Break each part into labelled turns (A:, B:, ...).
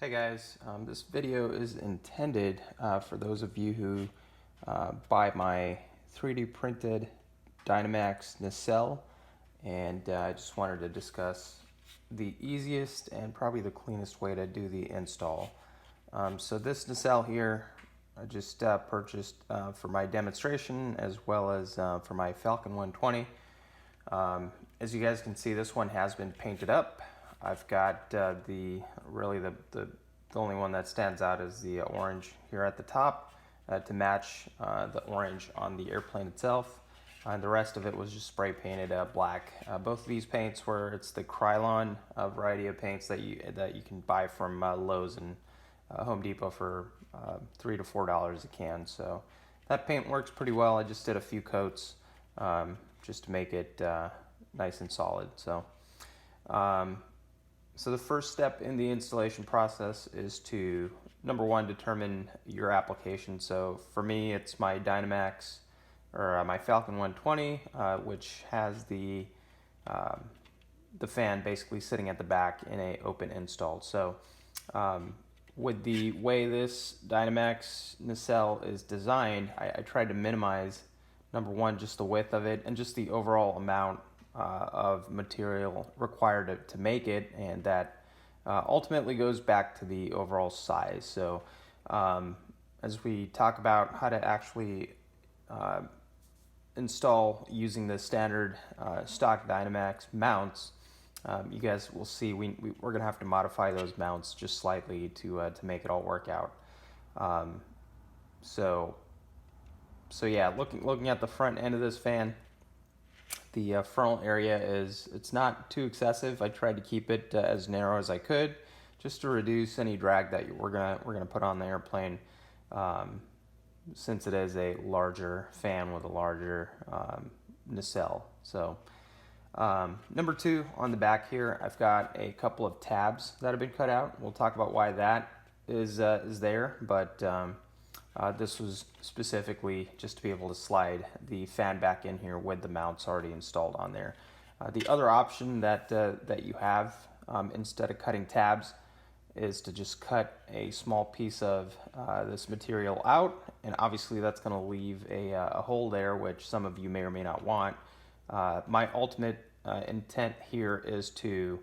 A: Hey guys, this video is intended for those of you who buy my 3D printed Dynamax Nacelle, and I just wanted to discuss the easiest and probably the cleanest way to do the install. So this Nacelle here I just purchased for my demonstration as well as for my Falcon 120. As you guys can see, this one has been painted up. I've got the only one that stands out is the orange here at the top to match the orange on the airplane itself. And the rest of it was just spray painted black. Both of these paints it's the Krylon variety of paints that you can buy from Lowe's and Home Depot for $3 to $4 a can. So that paint works pretty well. I just did a few coats just to make it nice and solid. So the first step in the installation process is to, number one, determine your application. So for me, it's my Dynamax or my Falcon 120, which has the fan basically sitting at the back in a open install. So with the way this Dynamax Nacelle is designed, I tried to minimize, number one, just the width of it and just the overall amount of material required to make it, and that ultimately goes back to the overall size. So as we talk about how to actually install using the standard stock Dynamax mounts, you guys will see we're going to have to modify those mounts just slightly to make it all work out. So yeah, looking at the front end of this fan, the frontal area it's not too excessive. I tried to keep it as narrow as I could, just to reduce any drag that we're gonna put on the airplane, since it is a larger fan with a larger nacelle. So number two, on the back here, I've got a couple of tabs that have been cut out. We'll talk about why that is there, but this was specifically just to be able to slide the fan back in here with the mounts already installed on there. The other option that you have, instead of cutting tabs, is to just cut a small piece of this material out, and obviously that's going to leave a hole there, which some of you may or may not want. My ultimate intent here is to,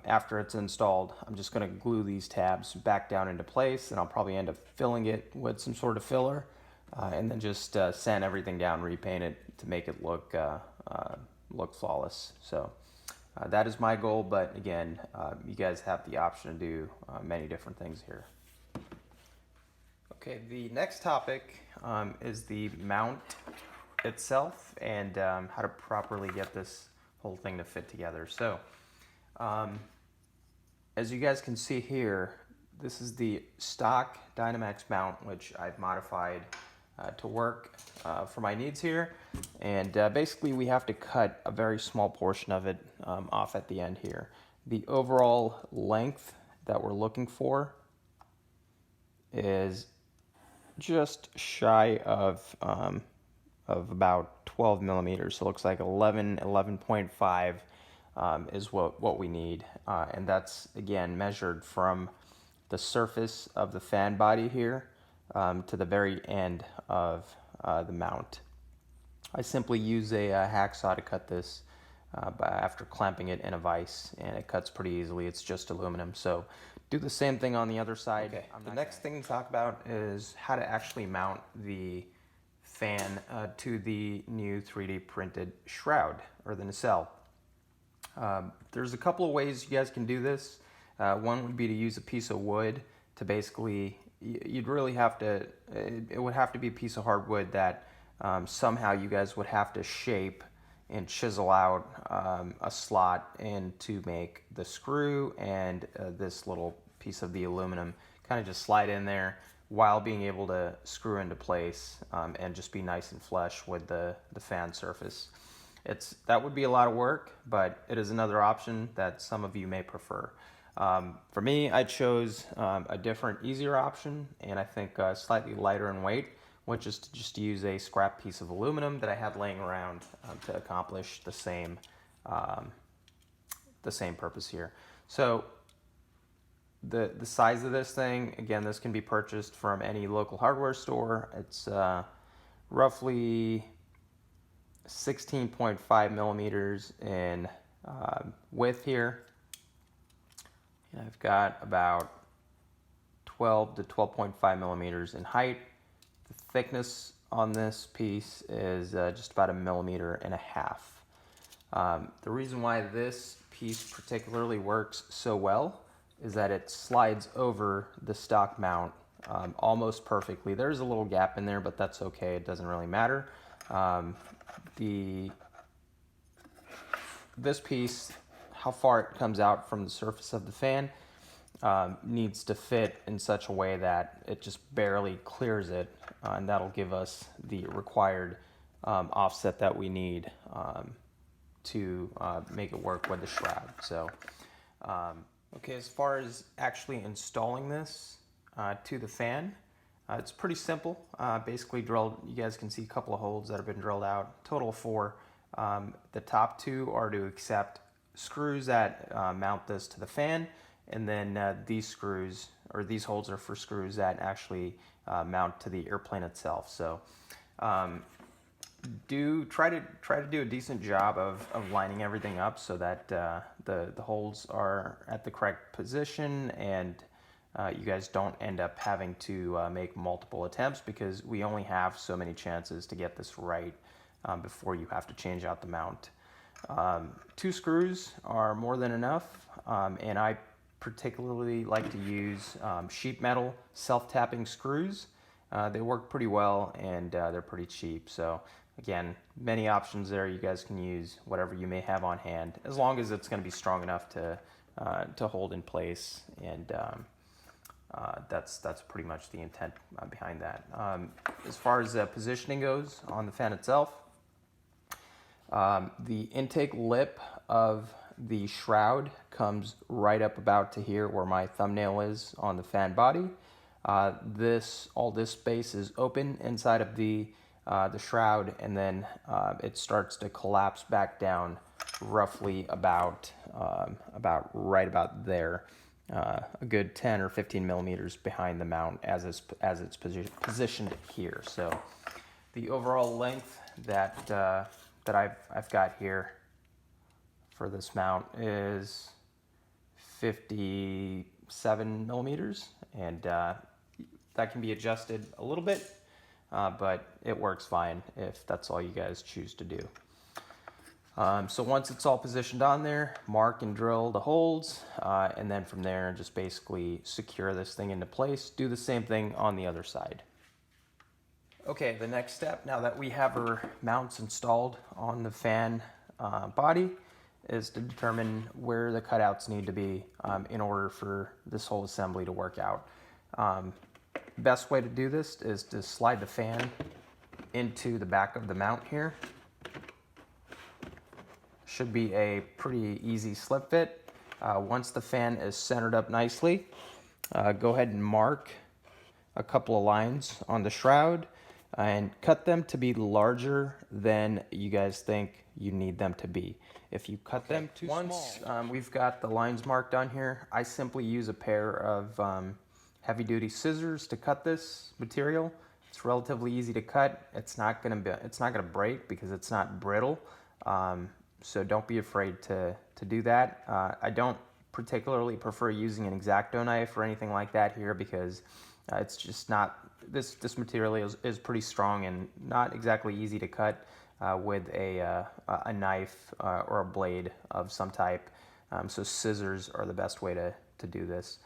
A: after it's installed, I'm just going to glue these tabs back down into place, and I'll probably end up filling it with some sort of filler, and then just sand everything down, repaint it to make it look flawless. So that is my goal, but again, you guys have the option to do many different things here. Okay, the next topic is the mount itself, and how to properly get this whole thing to fit together. So as you guys can see here, this is the stock Dynamax mount, which I've modified to work for my needs here. And basically we have to cut a very small portion of it off at the end here. The overall length that we're looking for is just shy of about 12 millimeters. So it looks like 11.5 is what we need, and that's again measured from the surface of the fan body here to the very end of the mount. I simply use a hacksaw to cut this after clamping it in a vise, and it cuts pretty easily. It's just aluminum, so do the same thing on the other side. Okay. The next thing to talk about is how to actually mount the fan to the new 3D printed Shroud, or the Nacelle. There's a couple of ways you guys can do this. One would be to use a piece of wood to basically, it would have to be a piece of hardwood that somehow you guys would have to shape and chisel out a slot in to make the screw and this little piece of the aluminum kind of just slide in there while being able to screw into place and just be nice and flush with the fan surface. That would be a lot of work, but it is another option that some of you may prefer. For me, I chose a different, easier option, and I think slightly lighter in weight, which is to just use a scrap piece of aluminum that I had laying around to accomplish the same purpose here. So the size of this thing, again, this can be purchased from any local hardware store. It's roughly 16.5 millimeters in width here. And I've got about 12 to 12.5 millimeters in height. The thickness on this piece is just about 1.5 millimeters. The reason why this piece particularly works so well is that it slides over the stock mount almost perfectly. There's a little gap in there, but that's okay. It doesn't really matter. This piece, how far it comes out from the surface of the fan, needs to fit in such a way that it just barely clears it, and that'll give us the required offset that we need to make it work with the shroud. So, okay, as far as actually installing this to the fan, it's pretty simple. Basically drilled, you guys can see a couple of holes that have been drilled out, total of 4. The top 2 are to accept screws that mount this to the fan, and then these screws, or these holes, are for screws that actually mount to the airplane itself. So try to do a decent job of lining everything up so that the holes are at the correct position, and you guys don't end up having to make multiple attempts, because we only have so many chances to get this right before you have to change out the mount. 2 screws are more than enough, and I particularly like to use sheet metal self-tapping screws. They work pretty well, and they're pretty cheap. So again, many options there. You guys can use whatever you may have on hand, as long as it's going to be strong enough to hold in place, and that's pretty much the intent behind that. As far as positioning goes on the fan itself, the intake lip of the shroud comes right up about to here where my thumbnail is on the fan body. All this space is open inside of the shroud, and then it starts to collapse back down roughly about right about there, a good 10 or 15 millimeters behind the mount as it's positioned here. So the overall length that I've got here for this mount is 57 millimeters, and that can be adjusted a little bit, but it works fine if that's all you guys choose to do. So once it's all positioned on there, mark and drill the holes, and then from there just basically secure this thing into place. Do the same thing on the other side. Okay, the next step, now that we have our mounts installed on the fan body, is to determine where the cutouts need to be in order for this whole assembly to work out. Best way to do this is to slide the fan into the back of the mount here. Should be a pretty easy slip fit. Once the fan is centered up nicely, go ahead and mark a couple of lines on the shroud and cut them to be larger than you guys think you need them to be. If you cut them too small. Once we've got the lines marked on here, I simply use a pair of heavy-duty scissors to cut this material. It's relatively easy to cut. It's not gonna break because it's not brittle. So don't be afraid to do that. I don't particularly prefer using an X-Acto knife or anything like that here, because it's just not, this material is pretty strong and not exactly easy to cut with a knife or a blade of some type. So scissors are the best way to do this.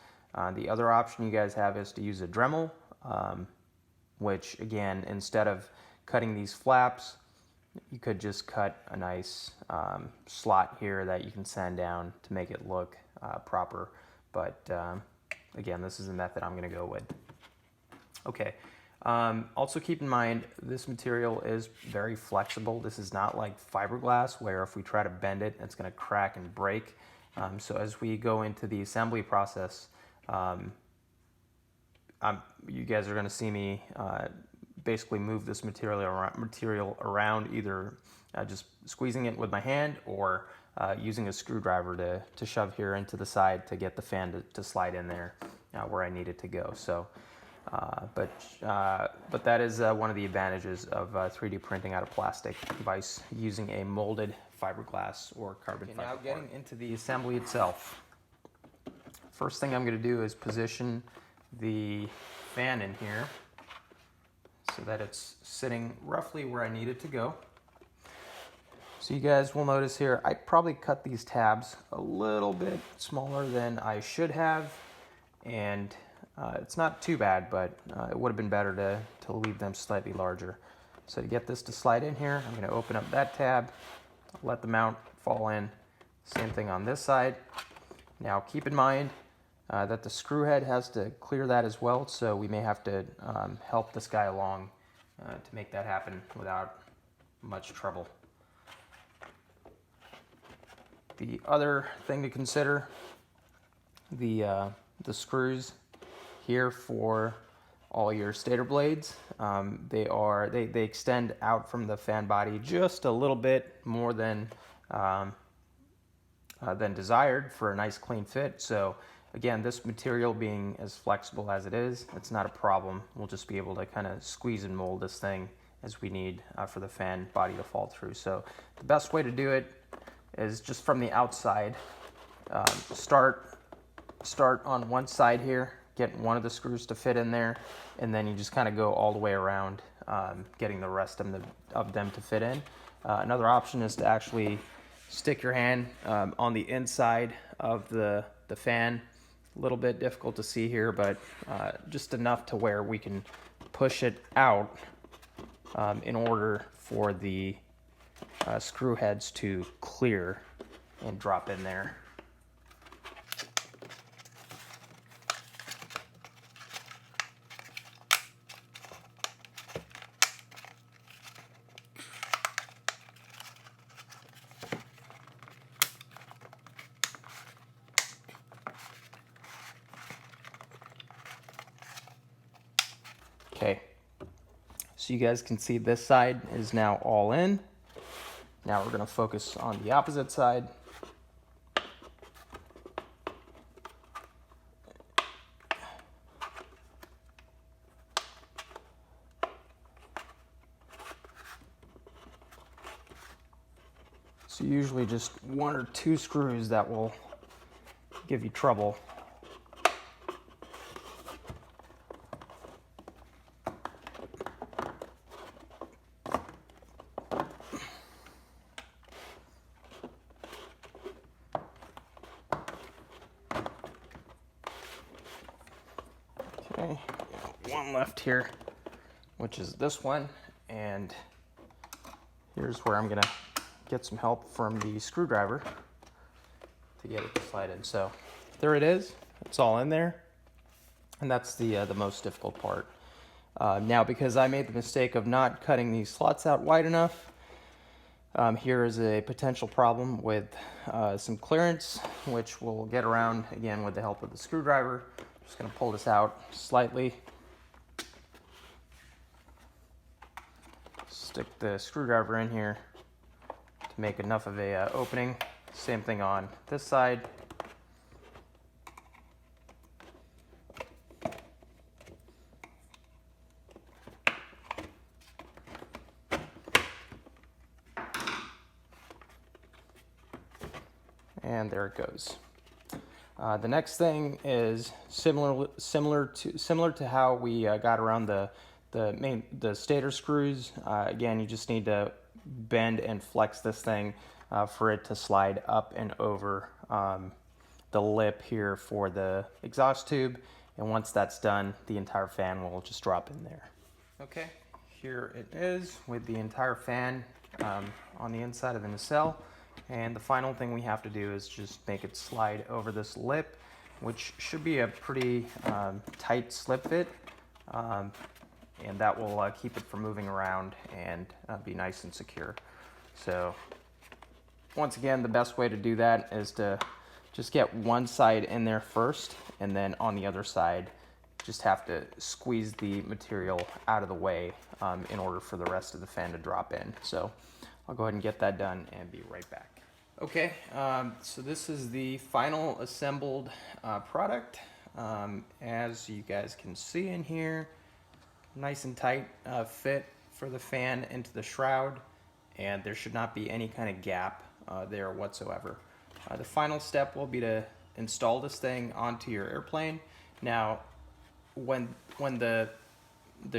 A: The other option you guys have is to use a Dremel, which again, instead of cutting these flaps, you could just cut a nice slot here that you can sand down to make it look proper. But again, this is the method I'm going to go with. Okay. Also keep in mind, this material is very flexible. This is not like fiberglass where if we try to bend it, it's going to crack and break. So as we go into the assembly process, you guys are going to see me basically move this material around, either just squeezing it with my hand or using a screwdriver to shove here into the side to get the fan to slide in there where I need it to go. So, but that is one of the advantages of 3D printing out of plastic by using a molded fiberglass or carbon fiber. Now getting into the assembly itself. First thing I'm going to do is position the fan in here so that it's sitting roughly where I need it to go. So you guys will notice here, I probably cut these tabs a little bit smaller than I should have, and it's not too bad, but it would have been better to leave them slightly larger. So to get this to slide in here, I'm going to open up that tab, let the mount fall in. Same thing on this side. Now keep in mind that the screw head has to clear that as well, so we may have to help this guy along to make that happen without much trouble. The other thing to consider, the screws here for all your stator blades, they extend out from the fan body just a little bit more than desired for a nice clean fit. So again, this material being as flexible as it is, it's not a problem. We'll just be able to kind of squeeze and mold this thing as we need for the fan body to fall through. So the best way to do it is just from the outside. Start on one side here, get one of the screws to fit in there, and then you just kind of go all the way around, getting the rest of them to fit in. Another option is to actually stick your hand on the inside of the fan. A little bit difficult to see here, but just enough to where we can push it out in order for the screw heads to clear and drop in there. Okay, so you guys can see this side is now all in. Now we're going to focus on the opposite side. So usually just one or two screws that will give you trouble. Okay, one left here, which is this one, and here's where I'm gonna get some help from the screwdriver to get it to slide in. So there it is, it's all in there, and that's the most difficult part. Now, because I made the mistake of not cutting these slots out wide enough, here is a potential problem with some clearance, which we'll get around again with the help of the screwdriver. Just going to pull this out slightly. Stick the screwdriver in here to make enough of a opening. Same thing on this side. And there it goes. The next thing is similar to how we got around the stator screws. Again, you just need to bend and flex this thing for it to slide up and over the lip here for the exhaust tube. And once that's done, the entire fan will just drop in there. Okay, here it is with the entire fan on the inside of the nacelle. And the final thing we have to do is just make it slide over this lip, which should be a pretty tight slip fit, and that will keep it from moving around and be nice and secure. So once again, the best way to do that is to just get one side in there first, and then on the other side just have to squeeze the material out of the way in order for the rest of the fan to drop in. So I'll go ahead and get that done and be right back. Okay, so this is the final assembled product. As you guys can see in here, nice and tight fit for the fan into the shroud, and there should not be any kind of gap there whatsoever. The final step will be to install this thing onto your airplane. Now, when the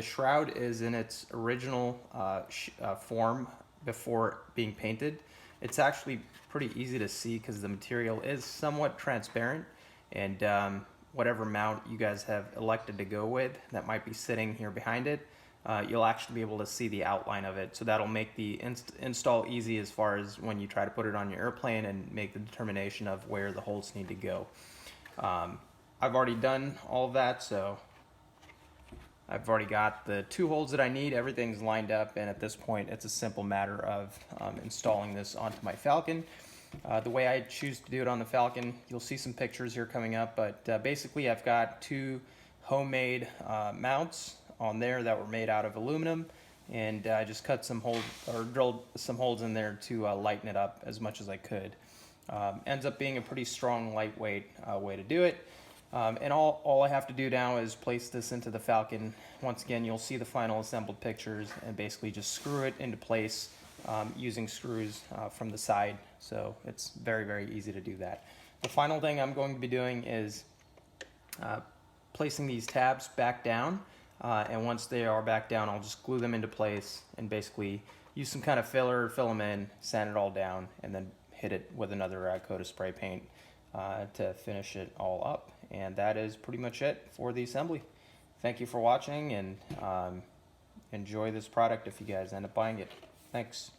A: shroud is in its original form before being painted, it's actually pretty easy to see because the material is somewhat transparent, and whatever mount you guys have elected to go with that might be sitting here behind it, you'll actually be able to see the outline of it. So that'll make the install easy as far as when you try to put it on your airplane and make the determination of where the holes need to go. I've already done all of that, so I've already got the 2 holes that I need. Everything's lined up, and at this point it's a simple matter of installing this onto my Falcon. The way I choose to do it on the Falcon, you'll see some pictures here coming up, but basically I've got 2 homemade mounts on there that were made out of aluminum, and I just cut some holes, or drilled some holes in there to lighten it up as much as I could. Ends up being a pretty strong, lightweight way to do it. And all I have to do now is place this into the Falcon. Once again, you'll see the final assembled pictures, and basically just screw it into place using screws from the side. So it's very, very easy to do that. The final thing I'm going to be doing is placing these tabs back down. And once they are back down, I'll just glue them into place and basically use some kind of filler, fill them in, sand it all down, and then hit it with another coat of spray paint to finish it all up. And that is pretty much it for the assembly. Thank you for watching, and enjoy this product if you guys end up buying it. Thanks.